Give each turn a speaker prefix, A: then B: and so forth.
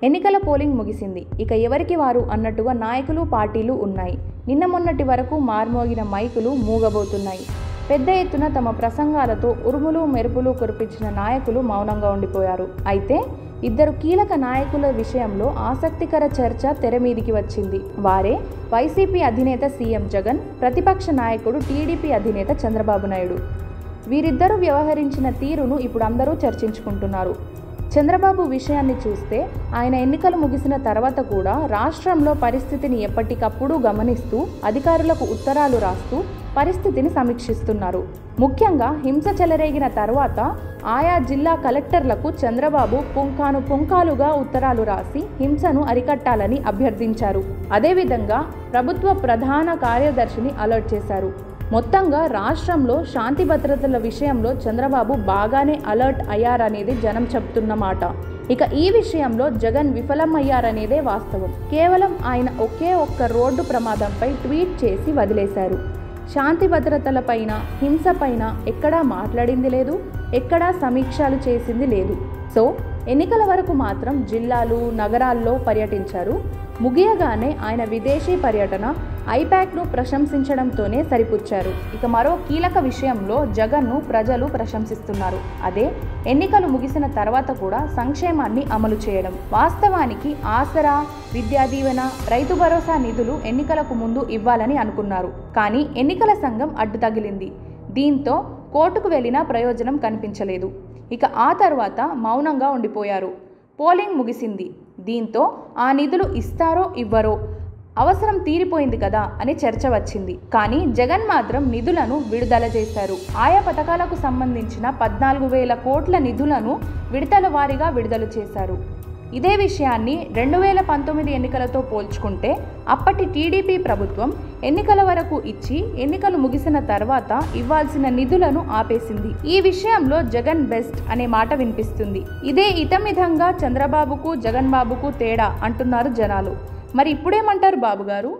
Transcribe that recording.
A: ఎన్నికల పోలింగ్ ముగిసింది. ఇక ఎవరికి వారు అన్నట్టుగా నాయకులు, పార్టీలు ఉన్నాయి. నిన్న మొన్నటి వరకు మార్మోగిన మైకులు మూగబోతున్నాయి. పెద్ద ఎత్తున తమ ప్రసంగాలతో ఉరుములు మెరుపులు కురిపించిన నాయకులు మౌనంగా ఉండిపోయారు. అయితే ఇద్దరు కీలక నాయకుల విషయంలో ఆసక్తికర చర్చ తెరమీదికి వచ్చింది. వారే వైసీపీ అధినేత సీఎం జగన్, ప్రతిపక్ష నాయకుడు టీడీపీ అధినేత చంద్రబాబు నాయుడు. వీరిద్దరూ వ్యవహరించిన తీరును ఇప్పుడు అందరూ చర్చించుకుంటున్నారు. చంద్రబాబు విషయాన్ని చూస్తే ఆయన ఎన్నికలు ముగిసిన తర్వాత కూడా రాష్ట్రంలో పరిస్థితిని ఎప్పటికప్పుడు గమనిస్తూ అధికారులకు ఉత్తరాలు రాస్తూ పరిస్థితిని సమీక్షిస్తున్నారు. ముఖ్యంగా హింస చెలరేగిన తర్వాత ఆయా జిల్లా కలెక్టర్లకు చంద్రబాబు పుంకాలుగా ఉత్తరాలు రాసి హింసను అరికట్టాలని అభ్యర్థించారు. అదేవిధంగా ప్రభుత్వ ప్రధాన కార్యదర్శిని అలర్ట్ చేశారు. మొత్తంగా రాష్ట్రంలో శాంతి భద్రతల విషయంలో చంద్రబాబు బాగానే అలర్ట్ అయ్యారనేది జనం చెప్తున్న మాట. ఇక ఈ విషయంలో జగన్ విఫలమయ్యారనేదే వాస్తవం. కేవలం ఆయన ఒకే ఒక్క రోడ్డు ప్రమాదంపై ట్వీట్ చేసి వదిలేశారు. శాంతి భద్రతలపైన, హింసపైన ఎక్కడా మాట్లాడింది లేదు, ఎక్కడా సమీక్షలు చేసింది లేదు. సో ఎన్నికల వరకు మాత్రం జిల్లాలు, నగరాల్లో పర్యటించారు. ముగియగానే ఆయన విదేశీ పర్యటన ఐపాక్ను ప్రశంసించడంతోనే సరిపుచ్చారు. ఇక మరో కీలక విషయంలో జగన్ను ప్రజలు ప్రశంసిస్తున్నారు. అదే ఎన్నికలు ముగిసిన తర్వాత కూడా సంక్షేమాన్ని అమలు చేయడం. వాస్తవానికి ఆసరా, విద్యా దీవెన, రైతు భరోసా నిధులు ఎన్నికలకు ముందు ఇవ్వాలని అనుకున్నారు. కానీ ఎన్నికల సంఘం అడ్డు తగిలింది. దీంతో కోర్టుకు వెళ్లినా ప్రయోజనం కనిపించలేదు. ఇక ఆ తర్వాత మౌనంగా ఉండిపోయారు. పోలింగ్ ముగిసింది. దీంతో ఆ నిధులు ఇస్తారో ఇవ్వరో, అవసరం తీరిపోయింది కదా అని చర్చ వచ్చింది. కానీ జగన్ మాత్రం నిధులను విడుదల చేశారు. ఆయా పథకాలకు సంబంధించిన 14,000 కోట్ల నిధులను విడతల వారీగా విడుదల చేశారు. ఇదే విషయాన్ని 2019 ఎన్నికలతో పోల్చుకుంటే అప్పటి టీడీపీ ప్రభుత్వం ఎన్నికల వరకు ఇచ్చి ఎన్నికలు ముగిసిన తర్వాత ఇవ్వాల్సిన నిధులను ఆపేసింది. ఈ విషయంలో జగన్ బెస్ట్ అనే మాట వినిపిస్తుంది. ఇదే ఇతమిధంగా చంద్రబాబుకు, జగన్ బాబుకు తేడా అంటున్నారు జనాలు. మరి ఇప్పుడేమంటారు బాబు గారు?